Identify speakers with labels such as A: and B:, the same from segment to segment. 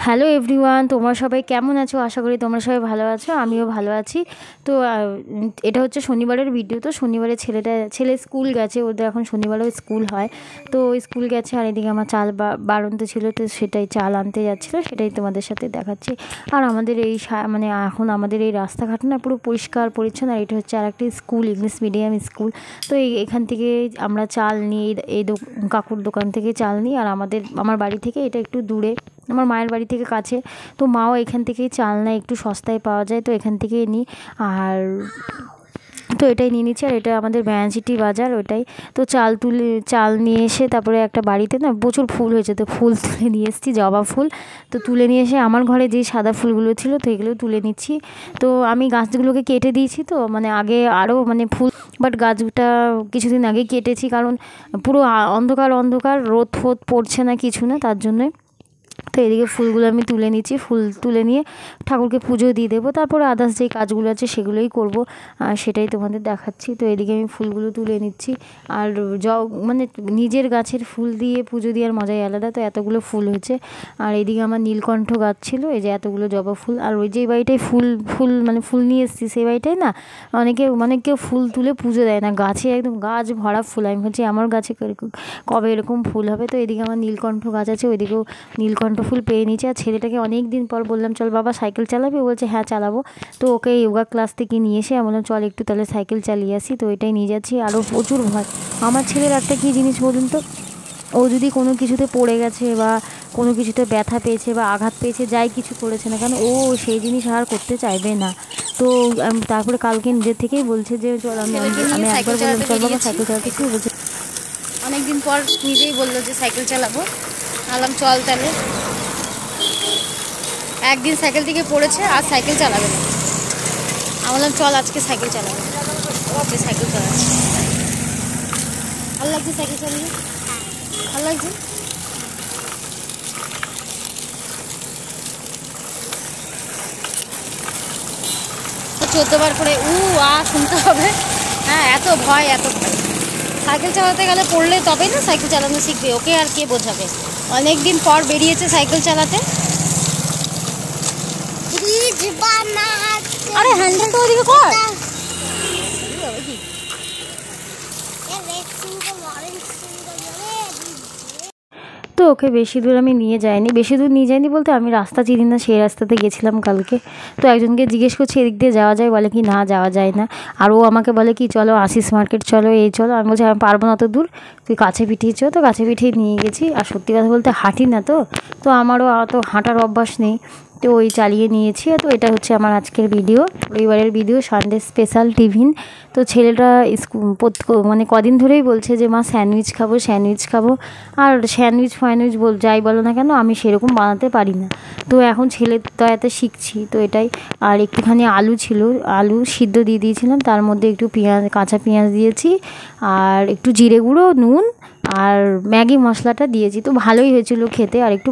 A: Hello everyone, তোমরা সবাই কেমন আছো? আশা করি তোমরা সবাই ভালো আছো, আমিও ভালো আছি। তো এটা হচ্ছে শনিবারের ভিডিও। তো শনিবারে ছেলে স্কুল গেছে, ওদের এখন শনিবারেও স্কুল হয়। তো স্কুল গেছে আর এদিকে আমার চাল বাড়ন্ত ছিল, তো সেটাই চাল আনতে যাচ্ছিলো, সেটাই তোমাদের সাথে দেখাচ্ছি। আর আমাদের এই মানে এখন আমাদের এই রাস্তাঘাট না পুরো পরিষ্কার পরিচ্ছন্ন। আর এটা হচ্ছে আর একটি স্কুল, ইংলিশ মিডিয়াম স্কুল। তো এখান থেকে আমরা চাল নিই, এই কাকুর দোকান থেকে চাল নিই। আর আমার বাড়ি থেকে এটা একটু দূরে, আমার মায়ের বাড়ি থেকে কাছে। তো মাও এখান থেকেই চাল নেয়, একটু সস্তায় পাওয়া যায়, তো এখান থেকেই নিই। আর তো এটাই নিয়ে নিচ্ছি। আর এটা আমাদের ব্যানাচিটি বাজার, ওটাই। তো চাল নিয়ে এসে তারপরে একটা বাড়িতে না প্রচুর ফুল হয়েছে, তো ফুল তুলে নিয়ে এসেছি, জবা ফুল। তো তুলে নিয়ে এসে আমার ঘরে যে সাদা ফুলগুলো ছিল তো এগুলো তুলে নিচ্ছি। তো আমি গাছগুলোকে কেটে দিয়েছি, তো মানে আগে আরও মানে ফুল, বাট গাছটা কিছুদিন আগে কেটেছি, কারণ পুরো অন্ধকার অন্ধকার, রোদ ফোদ পড়ছে না, কিছু না, তার জন্যই। তো এদিকে ফুলগুলো আমি তুলে নিচ্ছি, ফুল তুলে নিয়ে ঠাকুরকে পুজো দিয়ে দেবো। তারপরে আদার্স যেই কাজগুলো আছে সেগুলোই করব, সেটাই তোমাদের দেখাচ্ছি। তো এদিকে আমি ফুলগুলো তুলে নিচ্ছি। আর মানে নিজের গাছের ফুল দিয়ে পুজো দেওয়ার মজাই আলাদা। তো এতগুলো ফুল হয়েছে। আর এদিকে আমার নীলকণ্ঠ গাছ ছিল, এই যে এতগুলো জবা ফুল। আর ওই যে বাড়িটায় মানে ফুল নিয়ে এসেছি, সেই বাড়িটায় না কেউ ফুল তুলে পুজো দেয় না, গাছে একদম গাছ ভরা ফুল। আমি ভাবছি আমার গাছে কবে এরকম ফুল হবে। তো এদিকে আমার নীলকণ্ঠ গাছ আছে, ওইদিকেও নীলকণ্ঠ ফুল পেয়ে নিয়েছি। আর ছেলেটাকে অনেক দিন পর বললাম, চল বাবা সাইকেল চালাবি? ও বলছে হ্যাঁ চালাবো। তো ওকে যোগা ক্লাস থেকে নিয়ে এসে আমি বললাম চল একটু তাহলে সাইকেল চালিয়ে আসি। তো এটাই নিয়ে যাচ্ছি। আরও প্রচুর ভয় আমার ছেলের। একটা কী জিনিস বলুন তো, ও যদি কোনো কিছুতে পড়ে গেছে বা কোনো কিছুতে ব্যথা পেয়েছে বা আঘাত পেয়েছে, যাই কিছু করেছে না কেন, ও সেই জিনিস আর করতে চাইবে না। তো তারপরে কালকে নিজের থেকেই বলছে যে চল, আমি একবার বললাম চল বাবা সাইকেল চালাতে, কি বলছে
B: অনেকদিন পর নিজেই বললো যে সাইকেল চালাবো। আলাম চল তাহলে। একদিন সাইকেল থেকে পড়েছে, আর সাইকেল চালাবে না। আমি বললাম চল আজকে সাইকেল চালাবো। আজকে সাইকেল চালাবে। ভালো লাগছে সাইকেল চালিয়ে? ভালো লাগছে। 14 বার করে শুনতে হবে। হ্যাঁ, এত ভয়। সাইকেল চালাতে গেলে পড়লে তবেই না সাইকেল চালানো শিখবে, ওকে আর কে বোঝাবে। অনেক দিন পর বেরিয়েছে সাইকেল চালাতে। আরে হ্যান্ডেলটা ওইদিকে কর।
A: তো ওকে বেশি দূর আমি নিয়ে যাইনি, বলতে আমি রাস্তা চিনি না, সেই রাস্তাতে গেছিলাম কালকে। তো একজনকে জিজ্ঞেস করছি এদিক দিয়ে যাওয়া যায়, বলে কি না যাওয়া যায় না। আর ও আমাকে বলে কি চলো আশিস মার্কেট চলো, এই চলো। আমি বলছি আমি পারবো না অত দূর, তুই কাছে পিঠিয়ে চো। তো কাছে পিঠিয়ে নিয়ে গেছি। আর সত্যি কথা বলতে হাঁটি না, তো আমারও অত হাঁটার অভ্যাস নেই, তো ওই চালিয়ে নিয়েছি। তো এটা হচ্ছে আমার আজকের ভিডিও, রবিবারের ভিডিও, সানডে স্পেশাল টিফিন। তো ছেলেটা মানে কদিন ধরেই বলছে যে মা স্যান্ডউইচ খাবো। আর স্যান্ডউইচ যাই বলো না কেন, আমি সেরকম বানাতে পারি না। তো এখন ছেলের দয়াতে শিখছি, তো এটাই। আর একটুখানি আলু ছিল, আলু সিদ্ধ দিয়ে দিয়েছিলাম, তার মধ্যে একটু কাঁচা পেঁয়াজ দিয়েছি, আর একটু জিরে গুঁড়ো, নুন আর ম্যাগি মশলাটা দিয়েছি। তো ভালোই হয়েছিল খেতে। আর একটু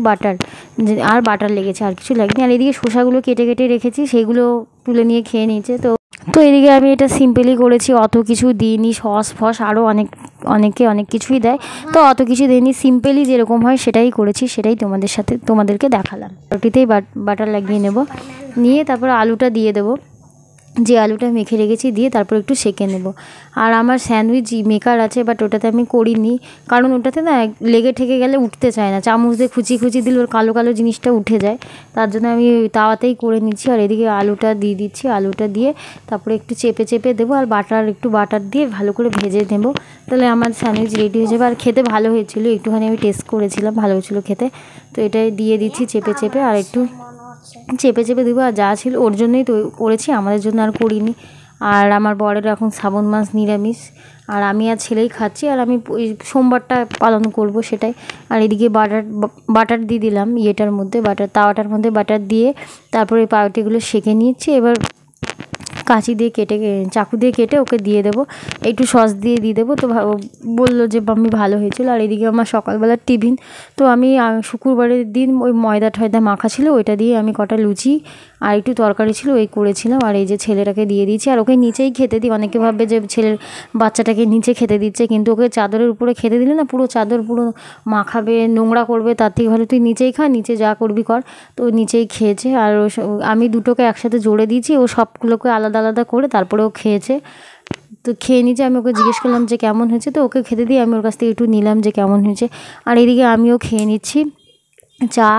A: বাটার লেগেছে, আর কিছু লাগেনি। আর এদিকে শসাগুলো কেটে রেখেছি, সেইগুলো তুলে নিয়ে খেয়ে নিয়েছে। তো এদিকে আমি এটা সিম্পলি করেছি, অত কিছু দিইনি, সস ফস আরও অনেকে অনেক কিছুই দেয়, তো অত কিছু দিইনি, সিম্পলি যেরকম হয় সেটাই করেছি, সেটাই তোমাদেরকে দেখালাম। রুটিতেই বাটার লাগিয়ে নিয়ে তারপর আলুটা দিয়ে দেবো, যে আলুটা মেখে রেখেছি, দিয়ে তারপর একটু সেঁকে নেব। আর আমার স্যান্ডউইচ মেকার আছে, বাট ওটাতে আমি করিনি, কারণ ওটাতে না লেগে ঠেকে গেলে উঠতে চায় না, চামচ দিয়ে খুঁচি দিলে ওর কালো কালো জিনিসটা উঠে যায়, তার জন্য আমি তাওয়াতেই করে নিচ্ছি। আর এদিকে আলুটা দিয়ে দিচ্ছি, আলুটা দিয়ে তারপরে একটু চেপে দেবো, আর একটু বাটার দিয়ে ভালো করে ভেজে নেবো, তাহলে আমার স্যান্ডউইচ রেডি হয়ে যাবে। আর খেতে ভালো হয়েছিল, একটুখানি আমি টেস্ট করেছিলাম, ভালো হয়েছিলো খেতে। তো এটাই দিয়ে দিচ্ছি চেপে, আর একটু চেপে দেবো। আর যা ছিল ওর জন্যই তো করেছি, আমাদের জন্য আর করিনি। আর আমার বরের এখন শ্রাবণ মাস নিরামিষ, আর আমি আর ছেলেই খাচ্ছি। আর আমি ওই সোমবারটা পালন করব, সেটাই। আর এদিকে বাটার দিয়ে দিলাম তাওয়াটার মধ্যে বাটার দিয়ে তারপরে পাউরুটিগুলো সেঁকে নিয়েছি। এবার কাঁচি দিয়ে কেটে চাকু দিয়ে কেটে ওকে দিয়ে দেবো, একটু সস দিয়ে দেবো। তো বললো যে মাম্মি ভালো হয়েছিল। আর এদিকে আমার সকালবেলার টিফিন, তো আমি শুক্রবারের দিন ওই ময়দা টয়দা মাখা ছিল, ওইটা দিয়ে আমি কটা লুচি আর একটু তরকারি ছিল ওই করেছিলাম। আর এই যে ছেলেটাকে দিয়ে দিয়েছি, আর ওকে নিচেই খেতে দিই। অনেকে ভাববে যে ছেলের বাচ্চাটাকে নিচে খেতে দিচ্ছে, কিন্তু ওকে চাদরের উপরে খেতে দিলে না পুরো চাদর পুরো মাখাবে, নোংরা করবে। তার থেকে ভালো তুই নিচেই খা, নিচে যা করবি কর। তো নিচেই খেয়েছে। আর আমি দুটোকে একসাথে জোড়ে দিয়েছি, ও সবগুলোকে আলাদা আলাদা করে তারপরে ও খেয়েছে। তো খেয়ে নিয়েছে, আমি ওকে জিজ্ঞেস করলাম যে কেমন হয়েছে, তো ওকে খেতে দিয়ে আমি ওর কাছ থেকে একটু নিলাম যে কেমন হয়েছে। আর এদিকে আমিও খেয়ে নিচ্ছি, চা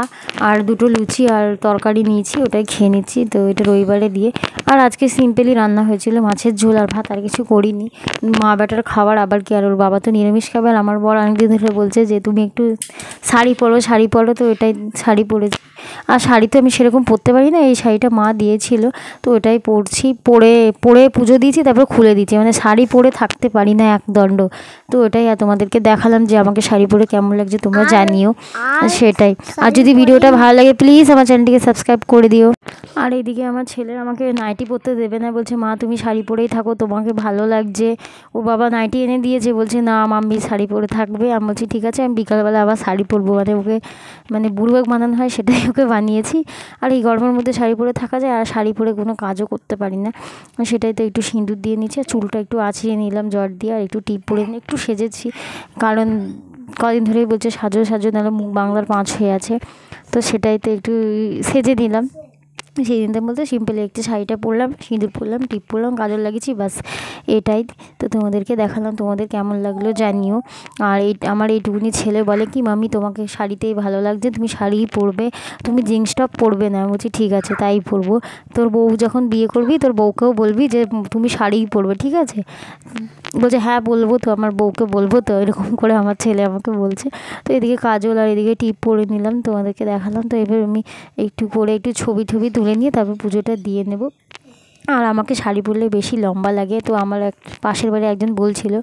A: আর দুটো লুচি আর তরকারি নিয়েছি, ওটাই খেয়ে নিচ্ছি। তো এটা রবিবারে দিয়ে। আর আজকে সিম্পলি রান্না হয়েছিল মাছের ঝোল আর ভাত, আর কিছু করিনি। মা বেটার খাবার, আবার কি, আর ওর বাবা তো নিরামিষ খাবার। আমার বর অনেকদিন ধরে বলছে যে তুমি একটু শাড়ি পরো শাড়ি পরো, তো এটাই শাড়ি পরেছি। আর শাড়ি তো আমি সেরকম পরতে পারি না, এই শাড়িটা মা দিয়েছিল, তো ওটাই পরছি। পরে পুজো দিয়েছি, তারপর খুলে দিয়েছি, মানে শাড়ি পরে থাকতে পারি না একদণ্ড। তো ওটাই আর তোমাদেরকে দেখালাম যে আমাকে শাড়ি পরে কেমন লাগছে, তোমরা জানিও। সেটাই। আর যদি ভিডিওটা ভালো লাগে প্লিজ আমার চ্যানেলটিকে সাবস্ক্রাইব করে দিও। আর এইদিকে আমার ছেলে আমাকে নাইটি পরতে দেবে না, বলছে মা তুমি শাড়ি পরেই থাকো, তোমাকে ভালো লাগছে। ও বাবা নাইটি এনে দিয়েছে, বলছে না মাম্মি শাড়ি পরে থাকবে। আমি বলছি ঠিক আছে, আমি বিকালবেলা আবার শাড়ি পরবো, মানে ওকে মানে বুড়োক বানানো হয় সেটাই ওকে বানিয়েছি। আর এই গরমের মধ্যে শাড়ি পরে থাকা যায়, আর শাড়ি পরে কোনো কাজও করতে পারি না, সেটাই তো একটু সিঁদুর দিয়ে নিচ্ছি, আর চুলটা একটু আঁচড়িয়ে নিলাম জ্বর দিয়ে, আর একটু টিপ পরে নিয়ে একটু সেজেছি, কারণ কদিন ধরেই বলছে সাজো সাজো, নাহলে মুখ বাংলার পাঁচ হয়ে আছে। তো সেটাই তো একটু সেজে দিলাম। সেই দিনটা বলতে সিম্পলি একটু শাড়িটা পরলাম, সিঁদুর পরলাম, টিপ পরলাম, কাজল লাগিয়েছি, বাস এটাই। তো তোমাদেরকে দেখালাম, তোমাদের কেমন লাগলো জানিও। আর আমার এইটুকুনি ছেলে বলে কি মাম্মি তোমাকে শাড়িতেই ভালো লাগছে, তুমি শাড়িই পরবে, তুমি জিন্স টপ পরবে না। আমি বলছি ঠিক আছে তাই পরবো। তোর বউ যখন বিয়ে করবি তোর বউকেও বলবি যে তুমি শাড়িই পরবে, ঠিক আছে? বলছে হ্যাঁ বলবো তো, আমার বউকে বলবো তো, এরকম করে আমার ছেলে আমাকে বলছে। তো এদিকে কাজল আর এদিকে টিপ পরে নিলাম, তোমাদেরকে দেখালাম। তো এবার আমি একটু পরে একটু ছবি তুলে নিয়ে তারপর পুজোটা দিয়ে নেব। আর আমাকে শাড়ি পরলে বেশি লম্বা লাগে। তো আমার পাশের বাড়ি একজন বলছিল,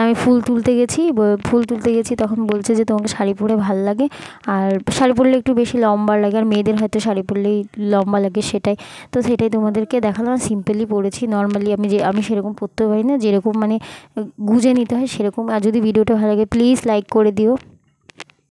A: আমি ফুল তুলতে গেছি তখন বলছে যে তোমাকে শাড়ি পরে ভাল লাগে, আর শাড়ি পরলে একটু বেশি লম্বা লাগে, আর মেয়েদের হয়তো শাড়ি পরলেই লম্বা লাগে, সেটাই। তো সেটাই তোমাদেরকে দেখালাম, সিম্পলি পরেছি নর্মালি, আমি সেরকম পরতে পারি না, যেরকম মানে গুজে নিতে হয় সেরকম। আর যদি ভিডিওটা ভালো লাগে প্লিজ লাইক করে দিও।